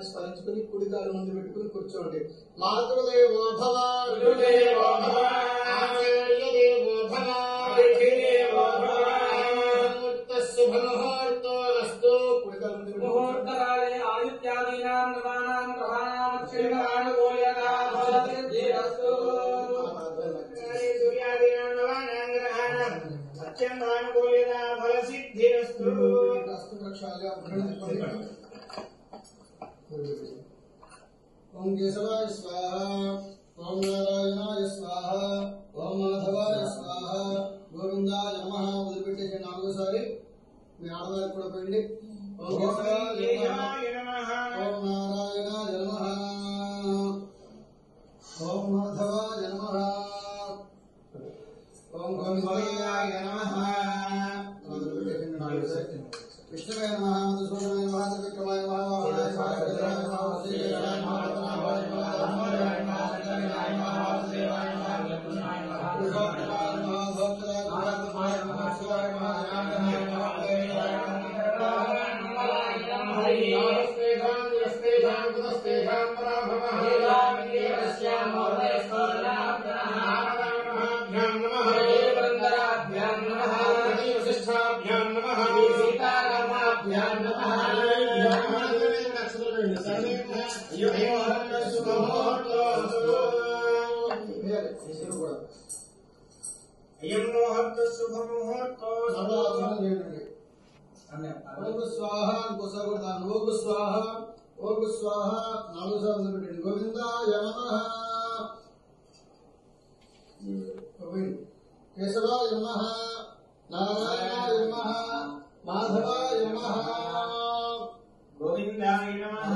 స్మరించుకుని కుడికాలు ముందు పెట్టుకుని కూర్చోండి. మాతృదేవో భవ, గురుదేవో భవ, ఆచార్యదేవో భవ, అతిథిదేవో భవ, శుభముహూర్తోస్తు. కుడికాలు ముందు ముహూర్తకాలే ఆయుత్యాదీనాం నవానాం గ్రహాణాం క్షేమానుకూల్యతా భవతిర్ధిరస్తు. సూర్యాదీనాం నవానాం గ్రహాణాం అత్యంతానుకూల్యతా ఫలసిద్ధిరస్తు. ओम केशवाय स्वाहा, ओम नारायणाय स्वाहा, ओम माधवाय स्वाहा, गोविंदाय नमः. మొదలుపెట్టేసి నాలుగోసారి మీ ఆడవారికి కూడా పోయండి. ఓం కేశవాయ నమః, ఓం నారాయణాయ నమః, ఓం మాధవాయ నమః, ఓం గోవిందాయ నమః. మొదలుపెట్టేసి నాలుగోసారి విష్ణువే నమః, మధుసూదనాయ నమః, త్రివిక్రమాయ నమః, గోవిందాయ నమః, కేశవాయ నమః, నారాయణాయ నమః, మాధవాయ నమః, గోవిందాయ నమః.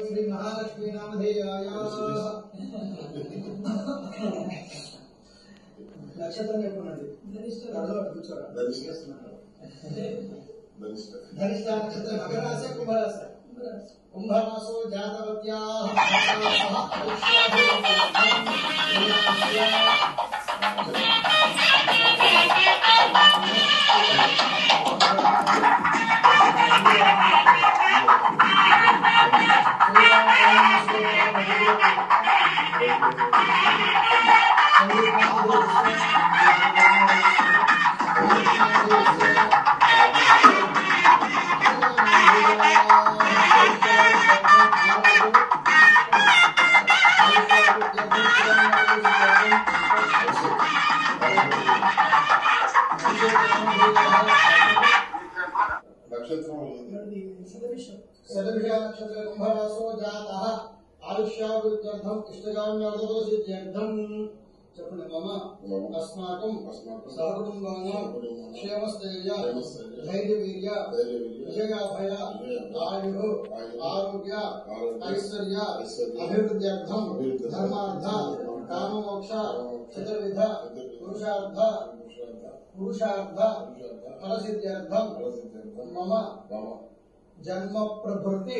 శ్రీ మహాలక్ష్మీ నామధేయాయ. నక్షత్రం ఎప్పుడున్నది? ధనిష్ట నక్షత్రం. మకరాశ కుంభరాశ. కుంభరాశో జాతవత్యా నక్షత్ర కుంభరాశో జాతః ఆయుష్యాభివృద్ధ్యర్థం ఇష్టగామ్యర్థం. చెప్పండి. మమ అస్మాకం సహకుటుంబానాం క్షేమస్థైర్య ధైర్యవీర్య విజయాభయ ఆయు ఆరోగ్య ఐశ్వర్య అభివృద్ధ్యర్థం ధర్మార్థ కామమోక్ష చతుర్విధ పురుషార్థ ఫలసిద్ధ్యర్థం మమ జన్మ ప్రభృతి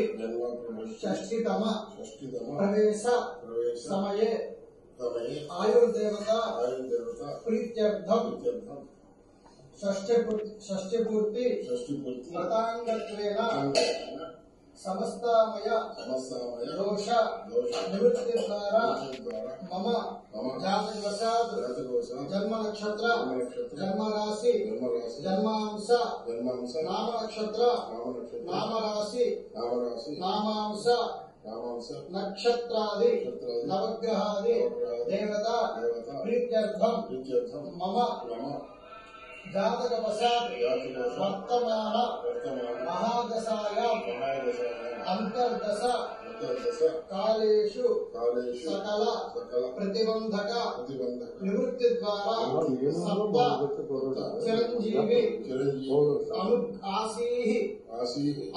షష్ఠితమ ప్రవేశ సమయే ఆయుర్దేవత ప్రీత్యర్థం షష్ఠి పూర్తి వ్రతాంగత్వేన समस्तामय दोष निवृत्ति द्वारा मम जातकवशात् जन्म नक्षत्र जन्म राशि जन्मांश नाम नक्षत्र नाम राशि नामांश नक्षत्रादि नवग्रहादि देवता प्रीत्यर्थम मम जातकवशात् वर्तमान महादशायां अंतर्दश कालेषु सकल प्रतिबंधक निवृत्ति द्वारा सप्त चिरंजीवी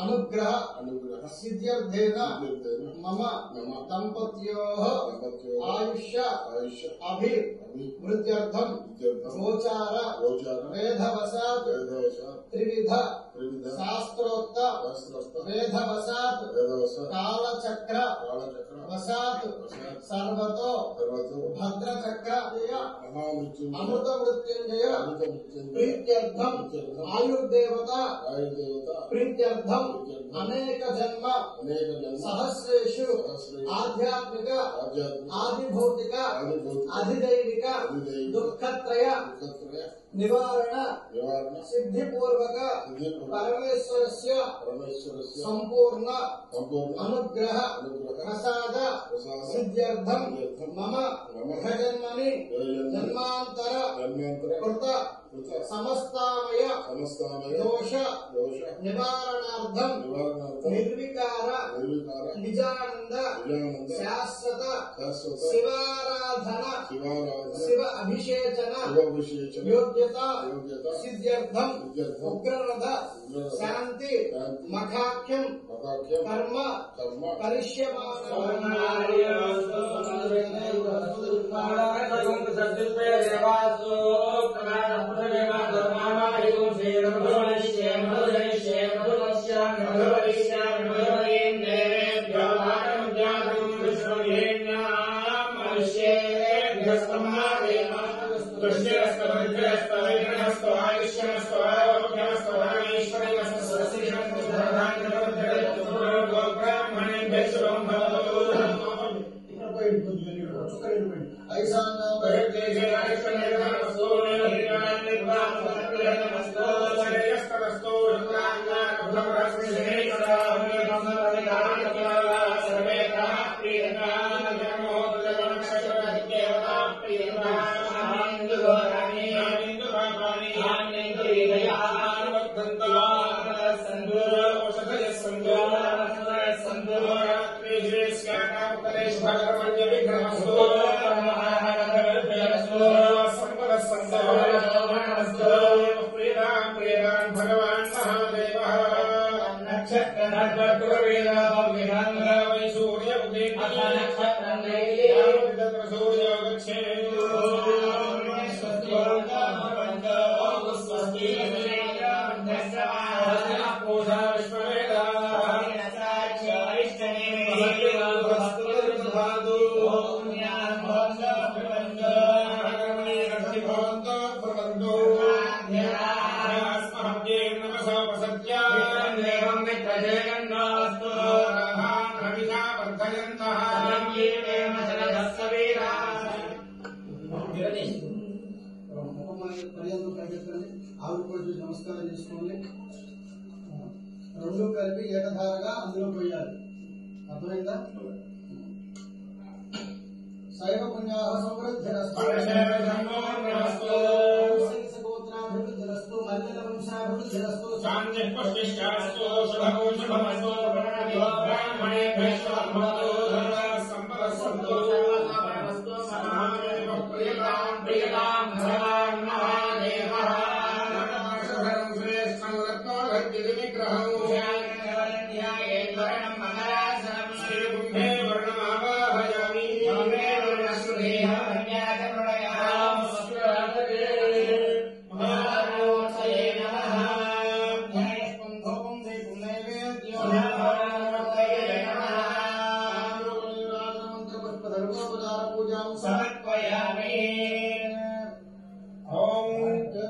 अनुग्रह सिद्ध्यर्थेन मम दंपत्योः आयुष्य अभिवृद्ध्यर्थं गोचार वेदवशात् त्रिविध शास्त्रोक्त वेदवशात् कालचक्र वशात् सर्वतो भद्रचक्र अमृत मृत्युंजय प्रीत्यर्थम आयुर्देवता प्रीत्यर्थम अनेक जन्म सहस्रेषु आध्यात्मिक आदिभौतिक अधिदैविक दुःखत्रय निवारण सिद्धिपूर्वक परमेश्वरस्य संपूर्ण अनुग्रह प्रसाद सिद्ध्यर्थम मम जन्मनि जन्मांतर कृत समस्तामय दोष निवारणार्थम निर्विकार निजानंद शाश्वत शिवाराधना शिव अभिषेचन योग्यता सिद्ध्यर्थम उग्ररथ शांति मखाख्यम कर्म నమస్కారం చేసుకోండి. రెండు కలిపి ఏకధారగా అందులో పోయాలి. అర్థమైందా? శైవ పుణ్యాః సమృద్ధిరస్తు మల్లిన వంశాభివృద్ధిరస్తు శాంతిఃపుష్టిశ్చాస్తు శుభమో శుభమస్తు బ్రాహ్మణేభ్యశ్చ సంపదస్సంతు ప్రియతాం ప్రియతాం భగవాన్ మహాదేవః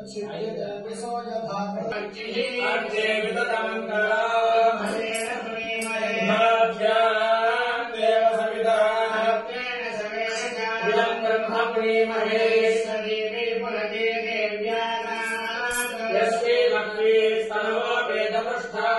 Jai महेश्वरी पुनते देव्याना यस्मै लक्ष्मी स्तनो वेदपृष्ठा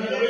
Amen.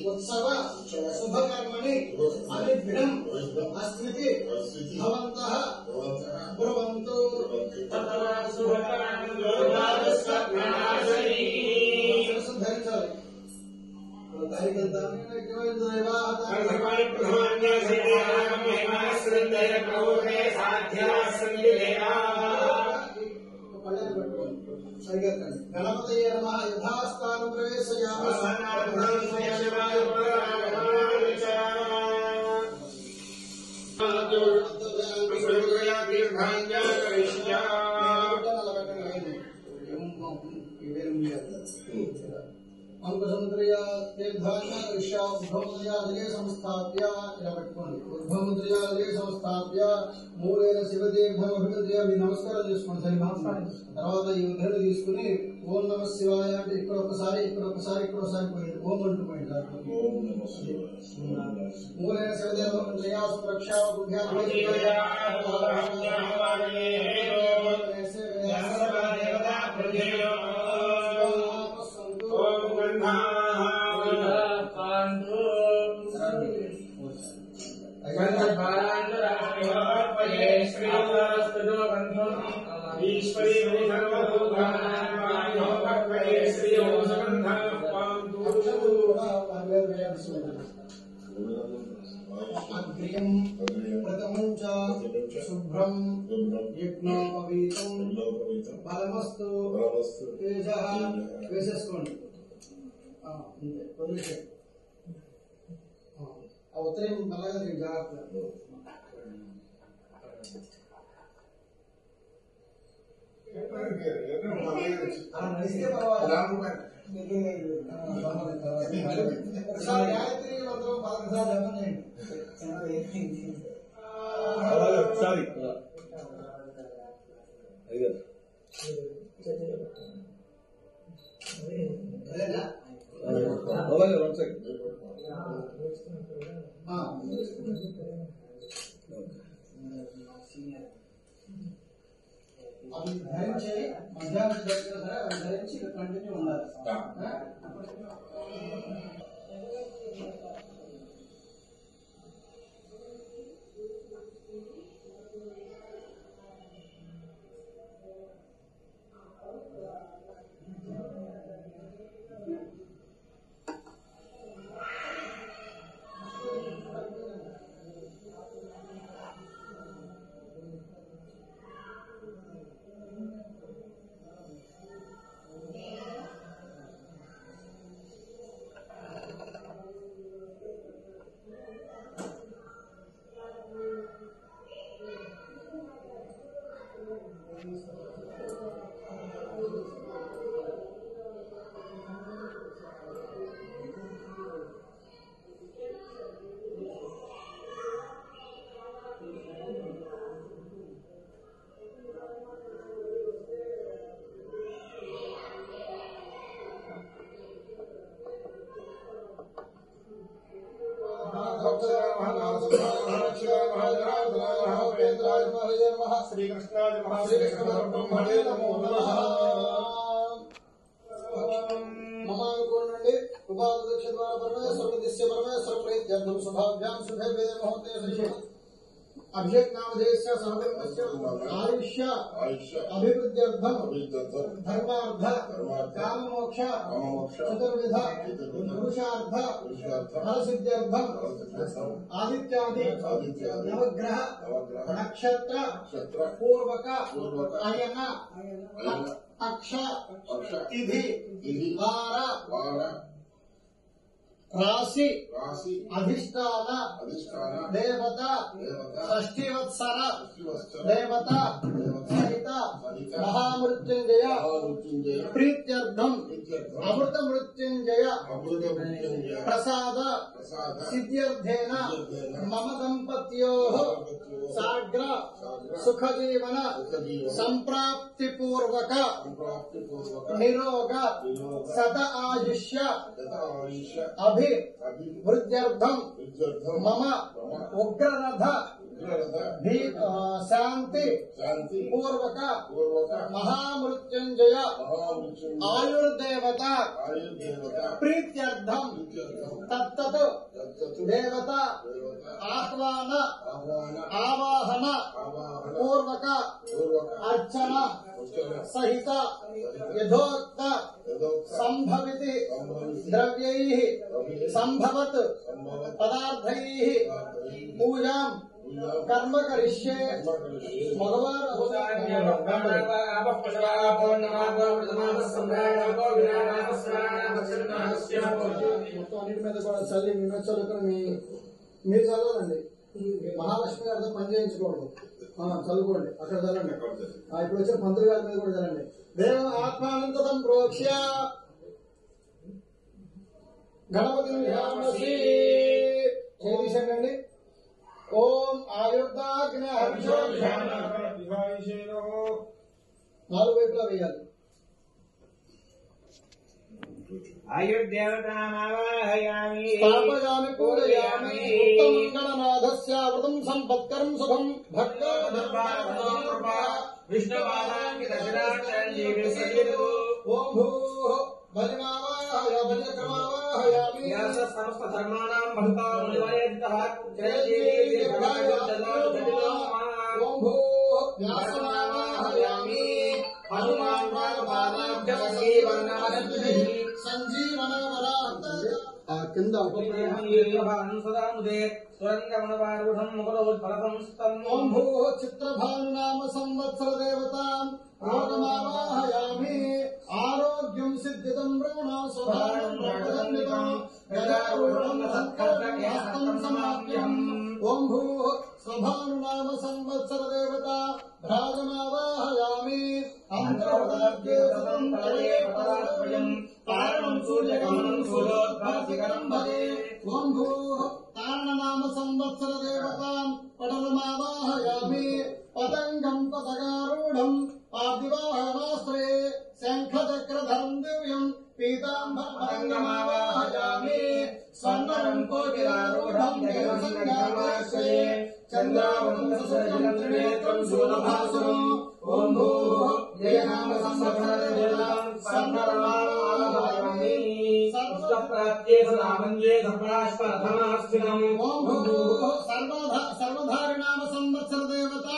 उत्सव शुभकर्मणि अनिर्भिन्नम् अस्मृति भवन्तः ब्रुवन्तु गणपतये नमः यथास्थानं प्रवेशयामि अंकुशमुद्रया तीर्थान्य ऋषा उद्भवमुद्रया जले संस्थाप्य ఇలా పెట్టుకోండి ఉద్భవముద్రया जले संस्थाप्य మూలైన శివతీర్థమభిముద్రయ మీ నమస్కారం చేసుకోండి సరి నమస్కారం తర్వాత ఈ ఉద్ధరణ తీసుకొని ఓం నమః శివాయ అంటే ఇక్కడ ఒకసారి పోయింది ఓం అంటూ పోయింది ఓం నమః శివాయ మూలైన శివతీర్థమభిముద్రయ సురక్షా బుద్ధ్యా अग्रियं प्रथमं च शुभ्रं यज्ञोपवीतं बलमस्तु तेजः వేసేసుకోండి అంతే వదిలేసే ఆ ఉత్తరం మళ్ళా జాగ్రత్త నడిస్తే ఒకసారి గాయత్రి మంత్రం 11 సార్లు అవి ధరించి మధ్యాహ్నం జరిగిన సరే అవి ధరించి కంటిన్యూ ఉండాలి श्रीकृष्णाय ब्रह्मणे नमो नमः। ममानुकूल నుండి ఉపాధ్యక్ష ద్వారా పరమేశ్వర దిశ్య పరమేశ్వర ప్రీత్యర్థం శుభాభ్యాం శుభే వేద ముహూర్తే శ్రీ अभिषेक नामधेयस्य सर्वधर्मस्य आयुष्य अभिवृद्ध्यर्थम धर्मार्थ काममोक्ष चतुर्विध पुरुषार्थ फलसिद्ध्यर्थम आदित्यादि नवग्रह नक्षत्र पूर्वक अयन अक्ष तिथि वार राशि अधिष्ठान देवता षष्ठीवत्सर देवता सहित महामृत्युंजय प्रीत्यर्थम अमृत मृत्युंजय प्रसाद सिद्ध्यर्थेन मम दंपत्योः साग्र सुखजीवन संप्राप्ति पूर्वक निरोग सत आयुष्य अभिवृद्ध्यर्थम मम उग्ररथ शांति पूर्वक महामृत्युंजय आयुर्देवता प्रीत्यर्थम तत्तत् देवता आह्वान आवाहन पूर्वक अर्चना सहित यथोक्त संभविति द्रव्यैः संभवत् पदार्थैः पूजां कर्म करिष्ये। मगवार చల్లి చదువుకుని మీరు చదవాలండి మహాలక్ష్మి గారితో పని చేయించుకోండి చదువుకోండి అక్కడ చదవండి ఇప్పుడు వచ్చే మంత్రి గారి మీద కూడా చదవండి దేవ ఆత్మానందం ప్రోక్ష్య గణపతి చేయండి ఓం ఆయుర్దాగ్ని నాలుగు వైపులా వేయాలి आयुर्देवतामावाहयामि स्थापयामि पूजयामि उत्तमङ्गलनाथस्य वृतं सम्पत्करं सुखं भक्तधर्मार्थं विष्णुपादाङ्कितशिराचरञ्जीविसंयुतो ॐ भूः भजनावाहय भजक्रमावाहयामि सर्वधर्माणां भक्ता मुनिवरेभ्यः ॐ भूः व्यासनावाहयामि हनुमान् रामपादाभ्यः संजीवन కింద ఓం భూ చిత్రభానునామ సంవత్సర దేవతాం రోగమావాహయామి ఆరోగ్యం సిద్ధితం రుణాసుభానం ప్రపదండితం గజారూఢం సత్కర్తవ్యాస్తం సమాప్యం ఓం భూ స్వభానునామ సంవత్సర దేవత భ్రాజమావాహయామి అంతర్వదాగ్యేతం ప్రళయే పదాత్మయం కారణం సూర్యగమనం సూర్యోద్భాసికరం భజే ఓం భూ తారణనామ సంవత్సర దేవతాం పటలమావాహయామి పతంగం పతగారూఢం పార్థివాహవాస్త్రే శంఖచక్రధరం దివ్యం పీతాంబరం పతంగమావాహయామి స్వర్ణరం కోటిరారూఢం దేవసంగామాశ్రయే చంద్రావతం త్రినేత్రం శూలభాసురం ఓం భూ జయనామ సంవత్సర దేవతాం స్వర్ణరమావాహయామి సర్వప్రాప్త్యే సదామంజే సప్రాశ్వరథమాస్థితం ఓం భూ సర్వధారినామ సంవత్సర దేవత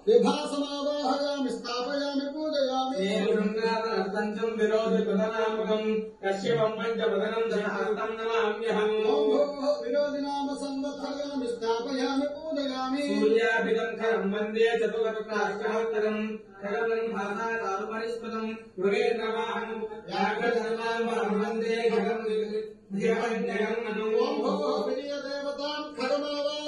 విభాసమావాహయామి స్థాపయామి పూజయామి ఏకృంగాదనంతం విరోధి ప్రధానాముఖం కశ్యపం పంచప్రధానం సహస్రం నమామ్యహం ఓం భూ విరోధి నామ సంవత్సరయామి స్థాపయామి పూజయామి సూర్యాభిగంధరం వందే చతుర్వక్రాష్టహస్తరం ఖగనం భాసాతారుపరిస్మృతం మృగేంద్రవాహనం వ్యాఘ్రధర్మాం వందే ఖగం ఓం భూ విజయ దేవతాం ఖగమావా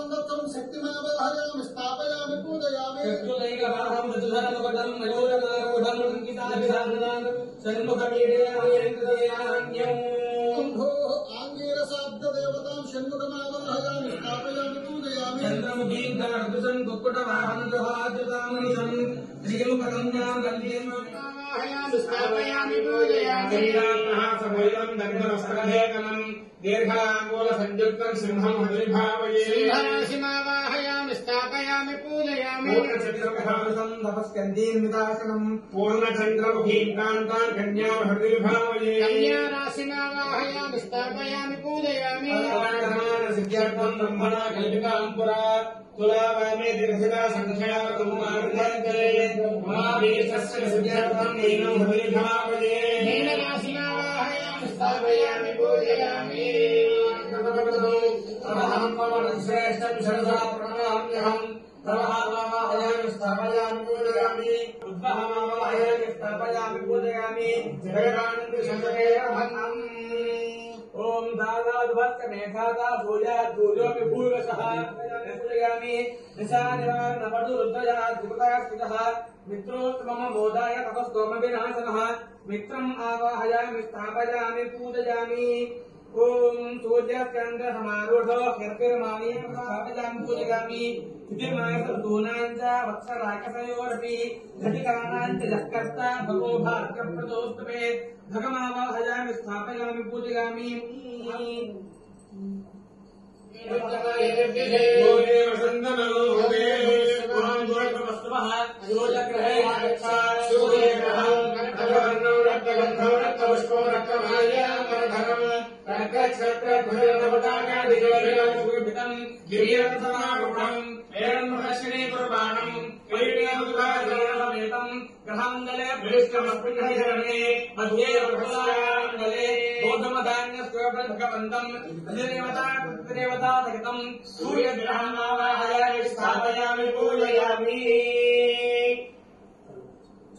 संवत्सरं शक्तिमावाहयामि स्थापयामि पूजयामि चक्षुदैकवाहं वसुधरमुपदं मयूरनारूढं अंकिताभिधानं षण्मुखमीडेयान्यम् आंगीरसाब्ददेवतां षण्मुखमावाहयामि स्थापयामि पूजयामि चन्द्रमुखीं धरदुषं कुक्कुटवाहनं गृहाद्युतामनिशं श्रीमुखकन्यां वन्दे स्थापयामि पूजयामि समूलं दग्धवस्त्रलेखनं दीर्घाङ्गूलसंयुक्तं सिंहं हरिभावये सिंहराशिमावाहयामि स्थापयामि पूजयामि पूर्णचन्द्रमुखांसं तपस्कन्दीर्मितासनं पूर्णचन्द्रमुखीं कान्तां कन्यां हरिभावये कन्याराशिमावाहयामि स्थापयामि पूजयामि सिद्ध्यर्थं ब्रह्मणा कल्पितां पुरा तुलावामे दीर्घिता संख्या कुमार्धे महावीरस्य सिद्ध्यर्थं नैनं हरिभावये मीनराशिमावाहयामि स्थापयामि पूजयामि अहं पवनश्रेष्ठं शरसा प्रणमाम्यहं प्रभावावाहयामि स्थापयामि पूजयामि उद्वहमावाहयामि स्थापयामि पूजयामि जगदानन्दशतकेरभन्नम् ओम दादाद्भक्त मेघाता भूयात् भूयोऽपि भूयसः पूजयामि निशानिवारणवधुरुद्धया धूतास्थितः मित्रोत्तमं मोदाय तपस्तोमविनाशनः मित्रम् आवाहयामि स्थापयामि पूजयामि ओम सूर्यचन्द्रसमारूढो ह्यर्पिर्माणि स्थापयामि पूजयामि तिथिर्मासर्दूनाञ्च वत्सराकसयोरपि घटिकानाञ्च यस्कर्ता भगो भार्गप्रदोऽस्तु मे भगमावाहयामि स्थापयामि पूजयामि ग्रहांगले भ्रष्टमस्पृहणे मध्ये प्रभुलांगले गौतमधान्य स्वभगवन्तं देवता सहितं सूर्यग्रहमावाहयामि स्थापयामि पूजयामि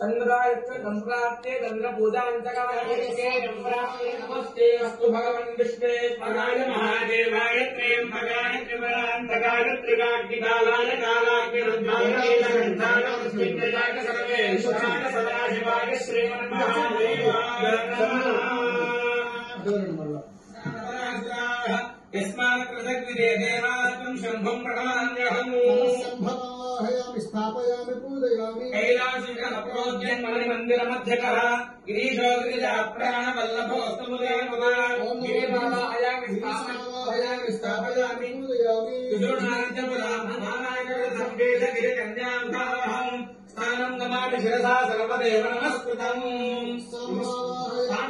चंद्रायत्र संप्राप्ते चंद्र पूजांचकायके नमस्ते अस्तु भगवन् विष्णे पराय महादेवाय त्र्यंबकाय त्रिपुरान्तकाय त्रिकाग्निकालाय कालाग्निरुद्राय कंठाय स्मितजाय सर्वेश्वराय सदाशिवाय श्रीमन्महादेवाय यस्मात् कृतज्ञते देवात्मं शम्भुं प्रणमाम्यहम् संभवाहयामि स्थापयामि पूजयामि कैलासिकप्रोद्यन् मणिमन्दिरमध्यकः गिरीशो गिरिजाप्राणवल्लभोऽस्तमुदेवता गिरिबालायामि स्थापयामि पूजयामि विदुर्नाथपुराणानायकसम्पेश गिरिकन्याम् स्थानं नमामि शिरसा सर्वदेव नमस्कृतम्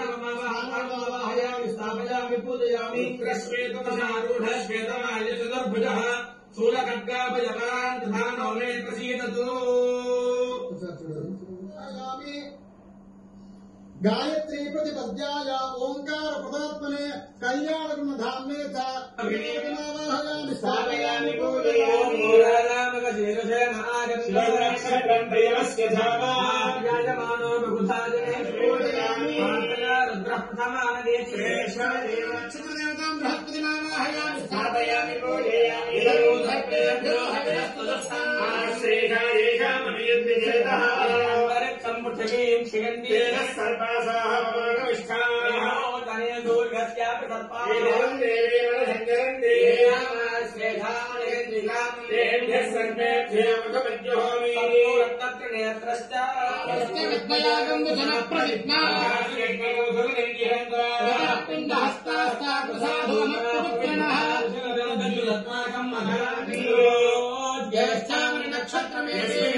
स्थानमवाहयामि स्थापयामि पूजयामि कृष्णेतुपसारूढ श्वेतमाल्य चतुर्भुजः शूलखड्गाभयवान् तथा नो मे प्रसीदतु गायत्री प्रतिपद्याय ओंकार पदात्मने कल्याणगुणधाम्ने च अभिनवाहयामि स्थापयामि पूजयामि शिवरक्षकण्ठयस्य धामा याजमानो बहुधाजने पूजयामि रुद्रः देवतां बृहस्पतिनामाहयामि स्थापयामि पूजयामि धर्मेभ्यो हविरस्तु श्रेषायेषामभियुद्धिचेतः सम्पृथ्वीं शिगन्धेन सर्पासाः पवनविष्ठाः तने दूर्गस्यापि सर्पाः देवेन सञ्चरन्ति श्रेषामनिगन्धिकां सर्पेभ्यो मुखमज्जुहोमि तत्र नेत्रश्च विद्मयागं पिण्डहस्तास्ता प्रसादोमत्पुत्रणः ज्येष्ठामि नक्षत्रमेषु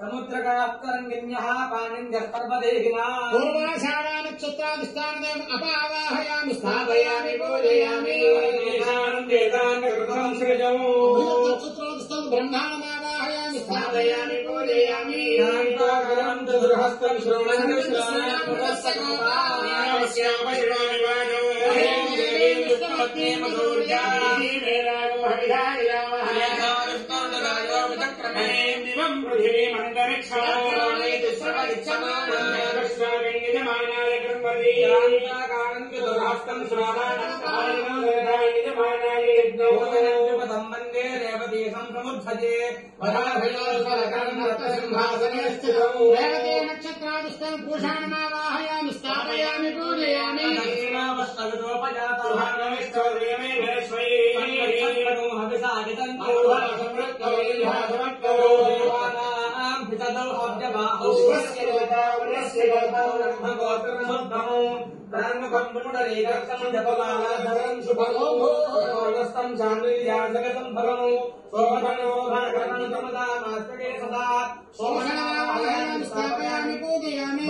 समुद्रकास्तरङ्गिन्यः पाणिन्यः पर्वदेहिनः पूर्वाषाढा नक्षत्रादिष्टानदेव अपावाहयामि स्थापयामि पूजयामि नक्षत्रादिष्टान् ब्रह्माणमावाहयामि स्थापयामि पूजयामि संबंधे रेवती संसमुद्धये सिंहासने स्थितौ रेवती नक्षत्रादिष्टान् पूषाणमावाहयामि स्थापयामि पूजयामि स्थापयामि पूजयामि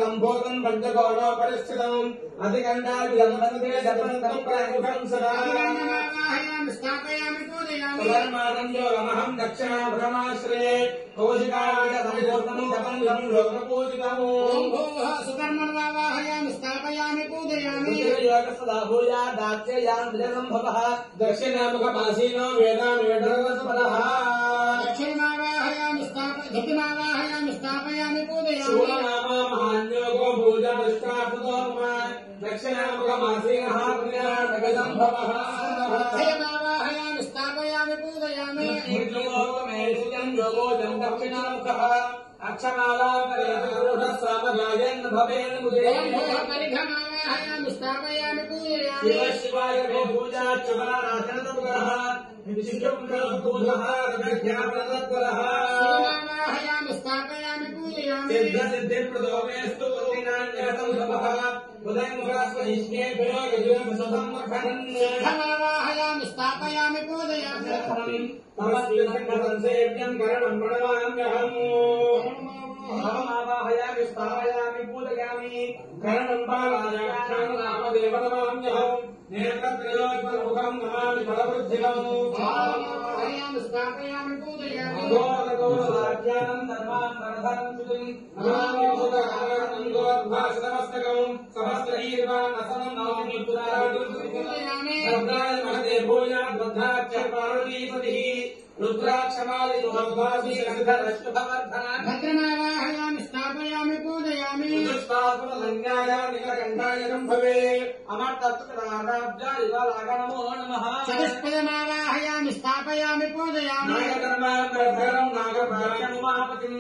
लंबोदन पंचगौरव परिस्थितम् अधिकण्डाभिलम्बन्ते जपन्तं प्रामुखं सदा स्थापयामि पूजयामि योगमहं दक्षिणाभ्रमाश्रये कौशिकाविदसंपूर्णं जपन्तं लोकपूजितम् ॐ भूः सुकर्मण्वावाहयामि स्थापयामि पूजयामि योग सदा भूया दाक्षेयान् विजसम्भवः दक्षिणामुखमासीनो वेदामेढरसपदः दक्षिणमावाहयामि धृतिमावाहयामि स्थापयामि पूजयामि शूलनामा महान्योगो भूजदृष्टार्थतोमा दक्षिणामुखमासीनः पुण्याटकसम्भवः अक्षयमावाहयामि स्थापयामि पूजयामि योगोजं दक्षिणामुखः अक्षमालाकरेण भवेन मुदे ॐ भूः परिघमावाहयामि स्थापयामि पूजयामि शिव शिवाय पूजा चुराराधनतपुरः विशिष्टपुरः रज्ञापनतत्परः शिवमावाहयामि स्थापयामि पूजयामि सिद्धसिद्धिप्रदोमेस्तु पुण्यनान्यसंभवः उदयमुखास्वनिष्णेभ्यो यजुर्सुसंमखनन् सिद्धमावाहयामि स्थापयामि पूजयामि नमस्ते करणं प्रणमाम्यहम् अहमावाहयामि स्थापयामि पूजयामि करणं बालाख्यां नामदेवतमाम्यहं नेत्रत्रयोत्तरमुखं नमामि फलवृद्धिकम् आवाहयामि स्थापयामि पूजयामि घोरघोरलाख्यानं धर्मान्तरधरं सुतिं नमामि भूतकारणं गोर्भाषितमस्तकं सहस्रहीर्वाणसनं नमामि पूजयामि सर्वाय महते भूयाद्बद्धाच्च पार्वतीपतिः रुद्राक्षमालितोद्भासी रक्षधरश्वभवर्धना भद्रमावाहयामि स्थापयामि पूजयामि निककण्ठायनं भवे अमर्तत्तराब्जायिवालागनमो नमः चतुष्पदमावाहयामि स्थापयामि पूजयामि नागकर्मान्तरधरं नागभाग्यमुमापतिं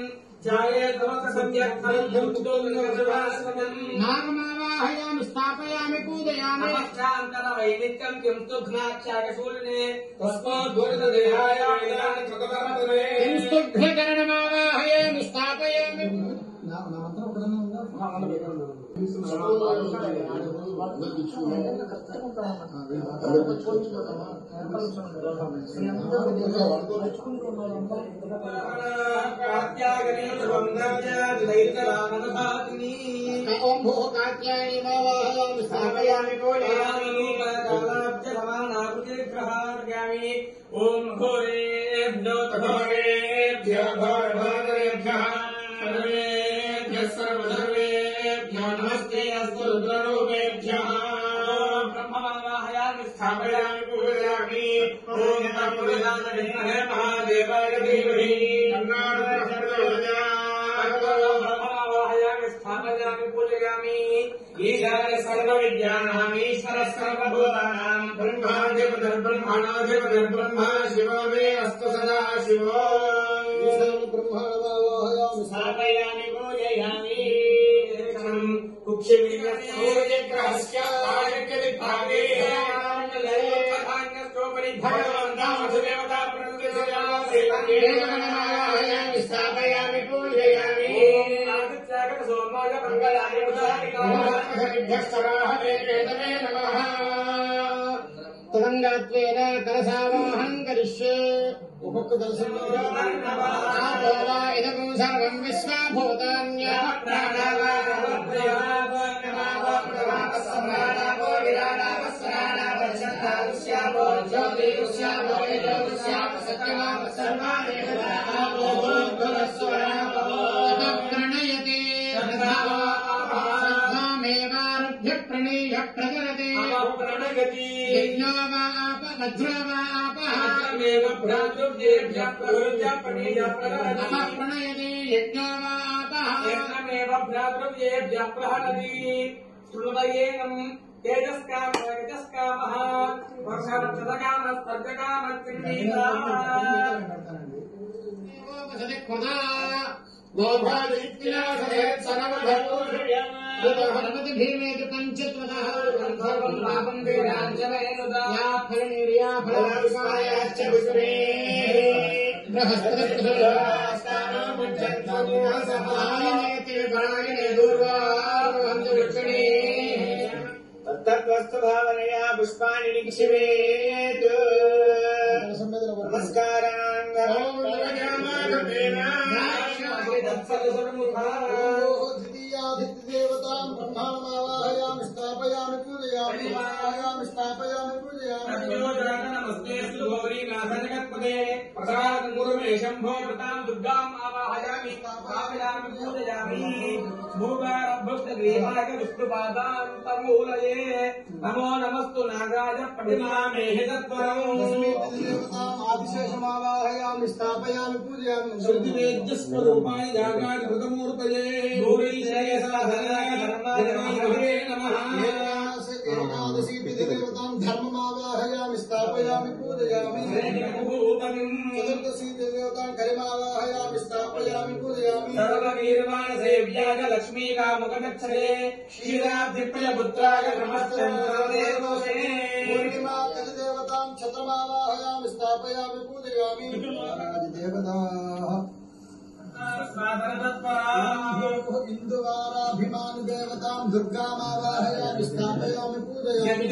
नागमावाहयामि स्थापयामि पूजयामि नमस्कान्तरवैनित्यं किं स्तुघ्नाक्षाकशूलिने तस्माद्वरितदेहाय इदानीं कृतकर्मतमे किंस्तुभ्यकरणमावाहयामि स्थापयामि నా మంత్రం ఒకటనే ఉందా ओम भूः कात्यायनी मावाहयामि स्थापयामि पूजयामि ओम घोरेभ्यो तथोरेभ्यो घोरघोरेभ्यः सर्वेभ्यः सर्वधर्मेभ्यो नमस्ते अस्तु रुद्ररूपेभ्यः ब्रह्ममावाहयामि स्थापयामि पूजयामि ओम तत्पुरुषाय महादेवाय धीमहि तन्नो प्रचोदयात् ब्रह्ममावाहयामि स्थापयामि पूजयामि ईशाय सर्वविद्यानाम् ईश्वरः सर्वभूतानां ब्रह्माधिपतिर्ब्रह्मणाधिपतिर्ब्रह्मा शिवो मे अस्तु सदा शिवो ब्रह्माणमावाहयामि स्थापयामि पूजयामि कुक्षिविग्रहस्य आयज्ञविभागे लयोत्थान्यस्तोपरि भगवन्तामसुदेवता देवगणमावाहयामि स्थापयामि पूजयामि सोमाय मङ्गलाय भ्यस्तराहवे नमः तदङ्गात्वेन कलशावाहं करिष्ये ఒక్కొక్క దర్శనం आपो वा इदं सर्वं विश्वाभूतान्यः प्रणयते श्रद्धामेवारभ्य प्रणीय प्रचरते यज्ञो वा आप वज्रो वा आपः प्रणयते यज्ञो वा आपः श्रुतयेनं तेजस्कामः गणपति भीमेति पंचत्वतः फलनिर्या फलास्कायाश्च विष्णे बृहस्पतिर्यनेति परायणे दूर्वाहन्तु विष्णे तत्वस्तु भावनया पुष्पाणि निक्षिपेत् द्वितीयादित्यदेवतां ब्रह्माणमावाहयामि स्थापयामि पूजयामि स्थापयामि पूजयामि शंभो व्रतां दुर्गाम् आवाहयामि स्थापयामि पूजयामि भूगारभ्युष्टग्रीवाय विष्णुपादान्तमूलये नमो नमस्तु नागाय प्रतिमामेहि तत्परम् देवताम् आदिशेषमावाहयामि स्थापयामि पूजयामि श्रुतिवेद्यस्वरूपाय यागाय कृतमूर्तये भूरीशये साधनाय धर्माय नमः एकादशीपि देवतां धर्ममावाहयामि स्थापयामि पूजयामि चतुर्दशी देवतां करिमावाहयामि स्थापयामि पूजयामि सर्ववीर्वाण सेव्याय लक्ष्मीकामुकगच्छते क्षीराब्धिप्रियपुत्राय नमस्ते पूर्णिमा देवतां छत्रमावाहयामि स्थापयामि पूजयामि देवताः इंदुवाराभिमानि देवतां दुर्गामावाहयामि स्थापयामि पूजयामि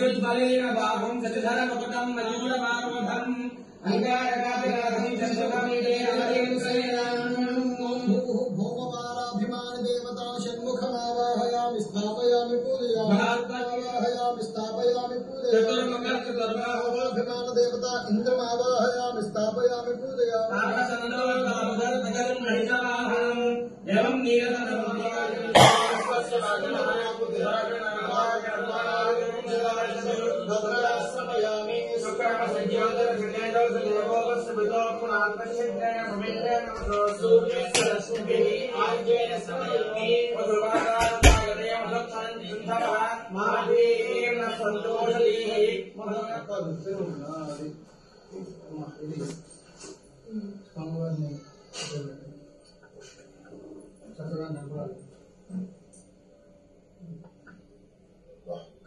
भोगवारा आवाहयामि स्थापयामि पूजयामि सर्वाभिमान देवता इंद्रमावाहयामि स्थापयामि पूजयामि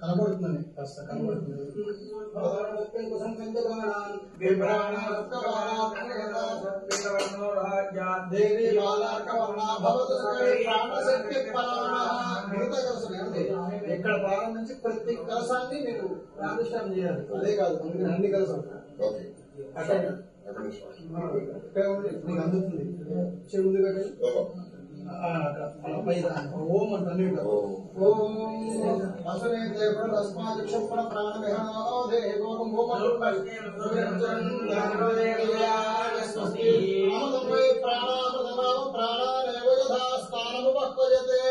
కనబడుతుందని కాస్త కనబడుతుంది ఇక్కడ ప్రారంభించి ప్రతి కలసాన్ని మీరు ప్రాతిష్ఠానం చేయాలి. అదే కాదు అన్ని కలసాలు మీకు అందుతుంది. చెవులు పెట్టండి. ఓం అంటే ఓం అసనే రస్మాక్షణ ప్రాణమిహే ప్రాణానవయథాస్థానముపక్వయతే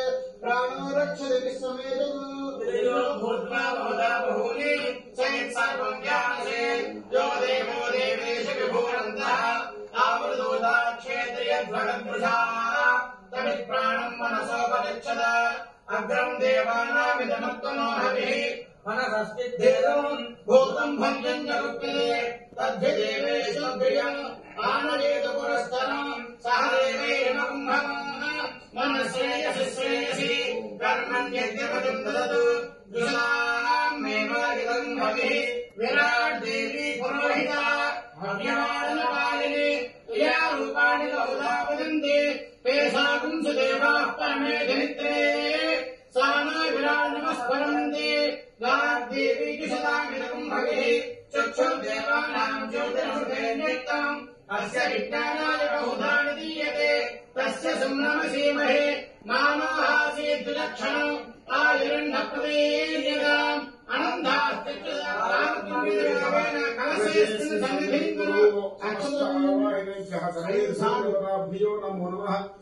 ప్రాణో రక్షతి విశ్వమేతం ప్రాణం మనసోపగచ్చద అగ్రం దేవానామిదమత్వనో హవిః మనసస్తిద్ధేదం భూతం భంజం జగత్తే తద్ధి దేవేషు ప్రియం ఆనయేత పురస్తరం సహ దేవైన కుంభం మనశ్రేయసి శ్రేయసి కర్మణ్యద్యపదం దదతు దుషామేవాగితం హవిః విరాట్ దేవి పురోహిత హవ్యమాన పాలిని యా రూపాణి బహుధా వదంతి పేషాకుం సుదేవాః పరమే ధనిత్రే సానా విరాట్ నమస్కరంతి గాదేవి కిశదామిదం హవిః చక్షుర్దేవానాం జ్యోతిరమృతేన్యక్తం అస్య విజ్ఞానాయ బహుధా నిదీయతే తస్య సంనమసీమహే మానోహాసీత్ లక్షణం ఆయుర్నప్రదేయదాం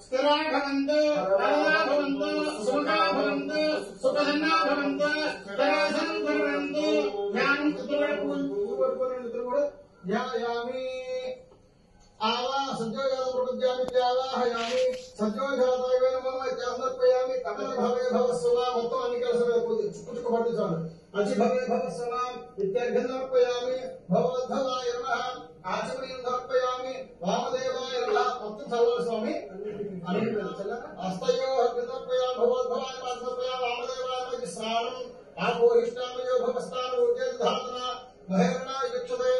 స్థిరాభవంతు భవంతు సుఖాభవంతు సుఖధన్నాభవంతు స్థిరాసంభవంతు జ్ఞానం కూడా ధ్యాయామి आवा सज्जोजात प्रपद्यामि त्यावाहयामि सज्जोजाताय नमः इत्यामर्पयामि कमल भवे भवस्वनाम మొత్తం అన్ని కలిసి చుట్టుకు పట్టించాలి అచి భవే భవస్వనాం ఇత్యర్ఘనర్పయామి భవద్భవాయ నమః ఆచమనీయం సమర్పయామి వామదేవాయ నమః మొత్తం చదవాలి స్వామి అని అస్తయో సమర్పయామి భవద్భవాయ సమర్పయామి వామదేవాయ నమః స్నానం ఆపోహిష్టామయో భవస్థాన ఊర్జేధారణ మహేరణాయ విక్షతే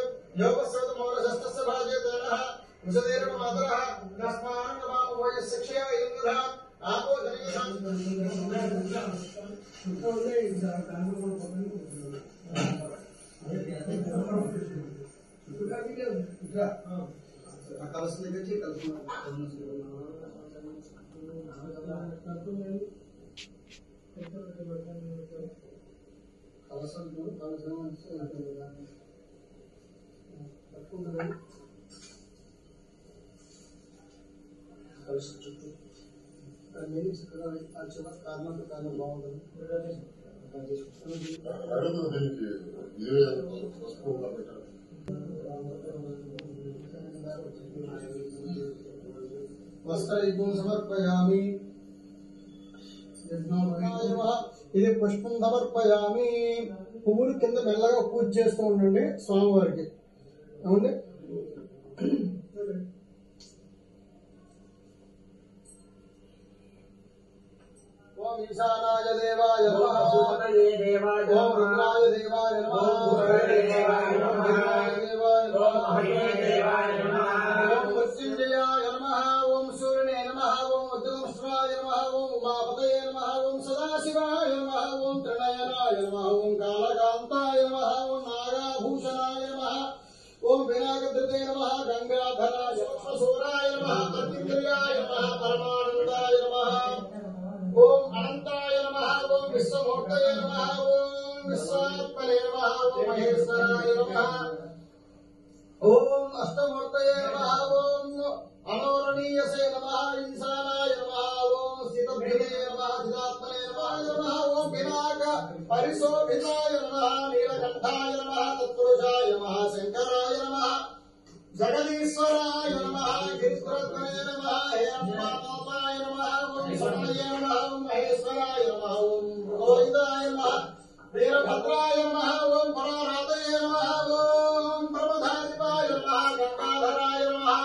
యోగస్వత మౌరశస్తస్య భాజేతేనః విశదేన మాతరః తస్మాన్ నమామ వయస్సిక్షయ ఇంద్ర ఆపో వస్త్రైకం సమర్పయామి ఇది పుష్పం సమర్పయామి పువ్వులు కింద మెల్లగా పూజ చేస్తూ ఉండండి స్వామివారికి అవునండి ఓం ఈశానాయ దేవాయ నమః ఓం రుద్రాయ దేవాయ నమః ఓం మృత్యుంజయాయ నమః ఓం సూర్యనే నమః ఓం ఉద్గమశ్వాయ నమః ఓం ఉమాపతయే నమః ఓం సదాశివాయ నమః ఓం త్రినయనాయ నమః ఓం కాళకాంతాయ నమః ఓం నాగాభూషణాయ నమః ఓం వినాయకధృతే నమః గంగాధరాయ సూరాయ నమః ప్రతిక్రియాయ నమః పరమానందాయ నమః ఓం అనంతాయ నమః ఓం విశ్వమూర్తయే నమః ఓం विश्वात्मने नमः ओम महेश्वराय नमः ओम अष्टमूर्तये नमः ओम अनोरणीयसे नमः इंसानाय नमः ओम सिद्धभृते नमः सिद्धात्मने नमः ओम पिनाक परिशोभिताय नमः नीलकंठाय नमः तत्पुरुषाय नमः शंकराय नमः जगदीश्वराय नमः गिरिध्वजने नमः हेमपाताय नमः ओम शरणये नमः ओम महेश्वराय नमः ओम गोविंदाय नमः वीरभद्राय नमः ओम पराराधये नमः ओम प्रमदाधिपाय नमः गंगाधराय नमः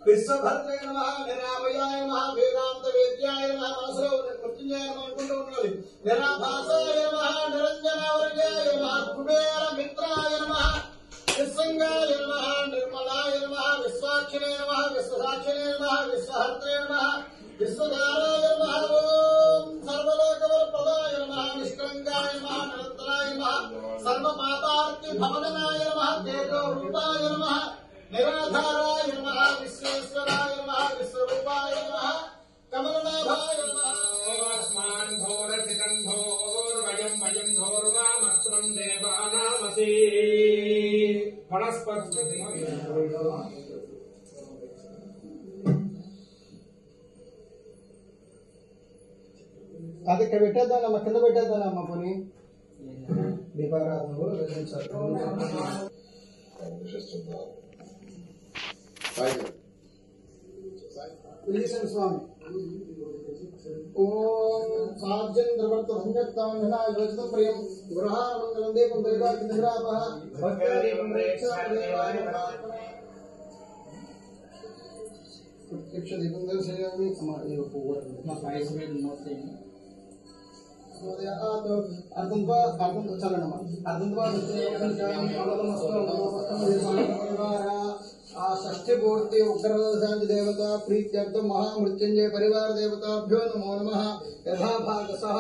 विश्वभद्रे नमः निरामयाय नमः वेदांत वेद्याय नमः मनसो मृत्युंजय नमः अनुకుంటూ ఉండాలి निराभासाय नमः निरंजनावर्याय नमः कुबेर मित्राय नमः विसंगाय नमः निर्मलाय नमः विश्वाक्षिणे नमः विश्वसाक्षिणे नमः विश्वहर्त्रे नमः विश्वधाराय नमः ओम सर्वलोकवरप्रदाय नमः निष्कलंकाय नमः निरंतराय नमः सर्वपापार्ति भवनाय नमः तेजोरूपाय नमः निराधाराय नमः विश्वेश्वराय नमः विश्वरूपाय नमः कमलनाभाय नमः अस्मान् घोरचितं घोर्वयं वयं घोर्वामस्त्रं देवानामसि वनस्पति అది ఇక్కడ పెట్టేద్దాం కింద పెట్టేద్దాం పోనీ దీపారాధనలు విజయసేన స్వామి ఓం సార్జేంద్రవర్త సంగత్తాం వినా యోజిత ప్రియం గృహామంగళం దీపం దైవాకి నిగ్రాపః భక్తదీపం ప్రేక్షాదేవాయ ప్రత్యక్ష దీపం దర్శయామి సమాధి పూర్ణ పాయసమే నమస్తే ఆ షష్ఠి పూర్తి ఉగ్రశాంతి దేవత ప్రీత్యర్థం మహామృత్యుంజయ పరివార దేవతాభ్యో నమో నమః యథాభాగ సహ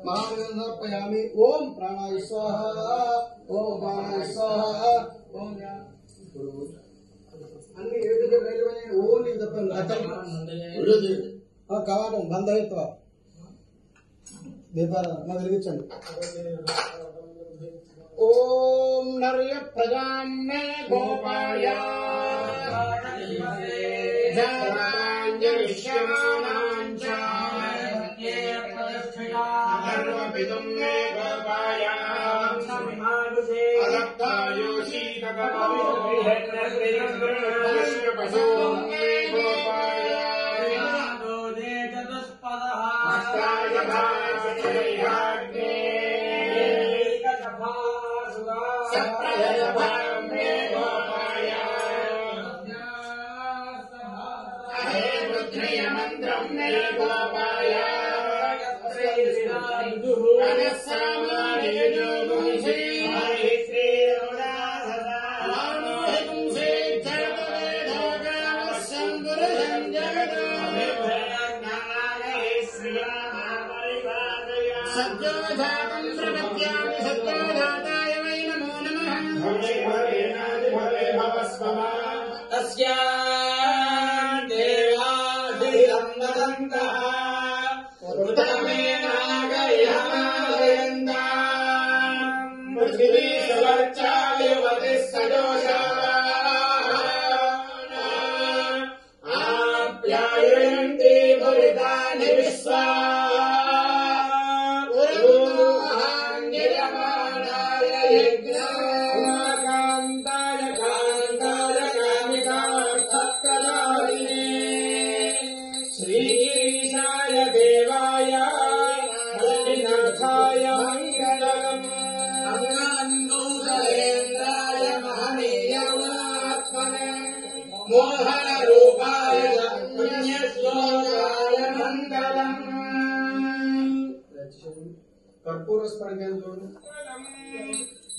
మహామృతం సమర్పయామి ఓం ప్రాణాయ స్వాహ ఓం ప్రాణాయ స్వాహ ఓం అన్ని ఏడు రైల్వే ఓన్లీ తప్పండి కావడం బంద్ అయిపోతా దీపారాధన వెలిగించండి ఓం నర్య ప్రజాన్నే గోపాయ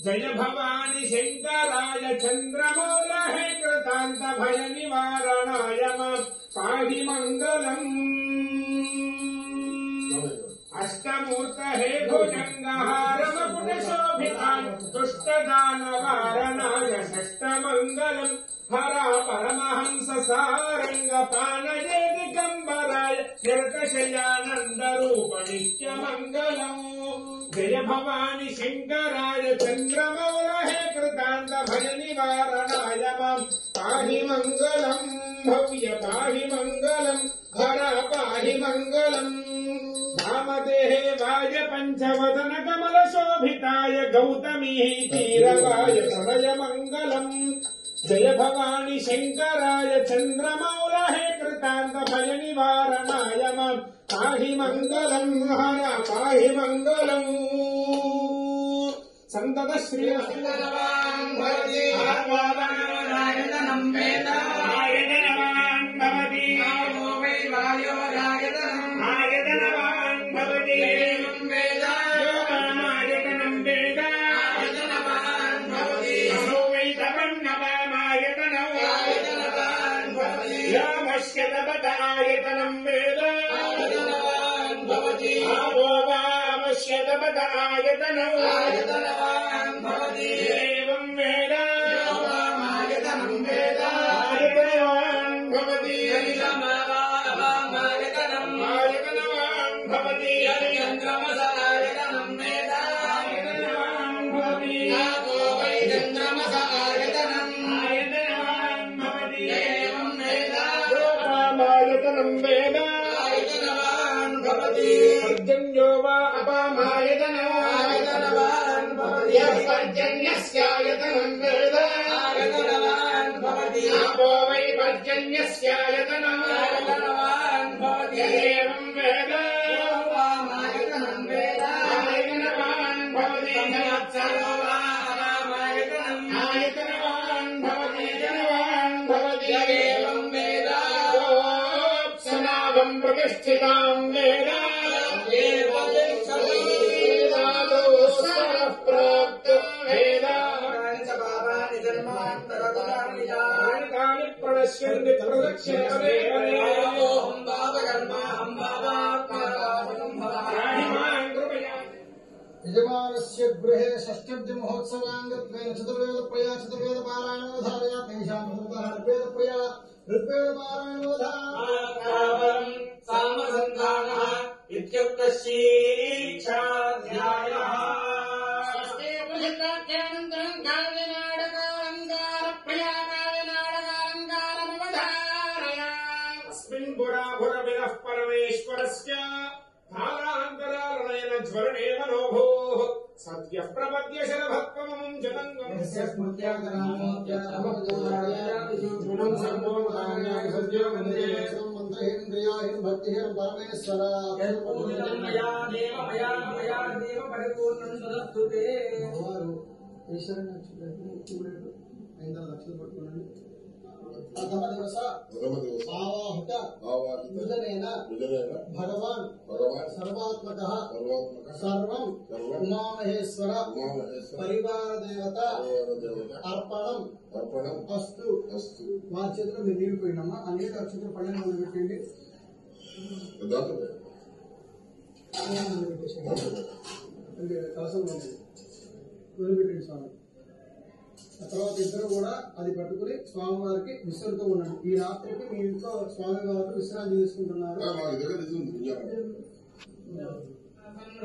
जय भवानी शंकराय चंद्रमौलः कृतांत भय निवारणाय पाहि मंगलम् अष्टमूर्तये भुजंगहारमकुटशोभितान् दुष्टदानवारणाय षष्ठमङ्गलम् हरा परमहंस सारंगपाणये दिगंबराय निर्दशयानंद रूप नित्यमंगलम् जय भवानी शंकराय चंद्रमौलहे कृतांत भय निवारणाय मां पाहि मंगलम् भव्य पाहि मंगलम् हर पाहि मंगलम् वामदेहे वाय पंचवदन कमल शोभिताय गौतमी तीरवाय सदय मंगलम् जय भवानी शंकराय चंद्रमौलहे कृतांत भय निवारणाय मां पाहि मंगलम् हर पाहि मंगलम् संतत श्री सुन्दरवान् भवति आत्मावनारायणम् वेद आयतनवान् भवति नामो वै वायो रायतनम् आयतनवान् भवति एवं वेद योगमायतनं वेद आयतनवान् भवति असौ वै तपन्नवामायतनौ आयतनवान् भवति यामस्य तपदायतनं वेद आयतनवान् भवति आवो वामस्य तपदायतनौ आयतनवान् भवति एवं वेद योगमायतनं वेद आयतनवान् भवति यदिगमावामायतनम् आयतनवान् भवति यदिचन्द्रमसायतनं वेद आयतनवान् भवति नाको वै चन्द्रमसायतनम् आयतनवान् भवति एवं वेद योगमायतनं वेद आयतनवान् भवति पर्जन्यो वा अपामायतनौ आयतनवान् भवति यः पर्जन्यस्यायतनं वेद आयतनवान् भवति आपो वै पर्जन्यस्यायतनम् आयतनवान् भवति एवं वेद योगमायतनं वेद आयतनवान् भवति संवत्सरो वा अवामायतनम् आयतनवान् भवति जनवान् भवति एवं वेद सनागम् प्रतिष्ठितां वेद वेदादौ स्वरः प्राप्तो वेद पापानि धर्मान्तरगुणानि कानि प्रणश्यन्ति प्रदक्षिणपदे अहं भावकर्माहं भावात्मानं भवामि मां कृपया यजमानस्य गृहे षष्ठब्दि महोत्सवाङ्गत्वेन चतुर्वेदप्रया चतुर्वेदपारायणोधारया तेषां ऋग्वेदप्रया ऋग्वेदपारायणोधारः सामसन्धानः इत्युक्तशीक्षाध्यायः अस्मिन् गुणाभुरविनः परमेश्वरस्य कालान्तरालयन ज्वरणे मनोभोः सद्यः प्रपद्य शरभत्वमम् जनङ्गम् गुणम् सम्पूर्णान्यानि सद्यो वन्दे मया देव परिपूर्णं सदस्तु ते प्रथम दिवस आवाहित विजनेन भगवान् सर्वात्मकः सर्वं उमामहेश्वर परिवार देवता अर्पणम् अस्तु వారి చేతిలో మీరు నీళ్ళు పోయినమ్మా ఆ నీళ్ళు అక్షంతలు పళ్ళని మొదలు పెట్టండి కలసం వదిలిపెట్టండి స్వామి. ఆ తర్వాత ఇద్దరు కూడా అది పట్టుకుని స్వామివారికి విశ్రాంతితో ఉండండి. ఈ రాత్రికి మీ ఇంట్లో స్వామివారికి విశ్రాంతి తీసుకుంటున్నారు.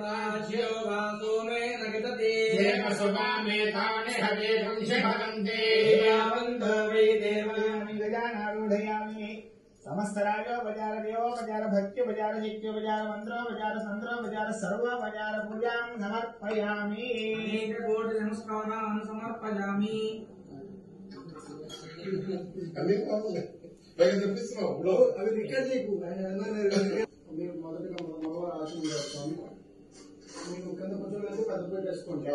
రాజ్యో వాసో మే నగతతే देवसुभामेतानि हवेगं शिभवन्ते దేవావంతో వై దేవాని गजानारूढयामि समस्तराजोपचार भक्त्योपचार शक्त्योपचार मंत्रोपचार संत्रोपचार सर्वोपचार पूजां समर्पयामि అనేకకోటి నమస్కారాన్ని సమర్పయామి అవి రికార్డ్ చేయకు. మీరు మొదటిగా మగవారు ఆశీర్వాదాలు స్వామి. మీకు కింద కొంచెం పెద్ద పెట్టేసుకోండి.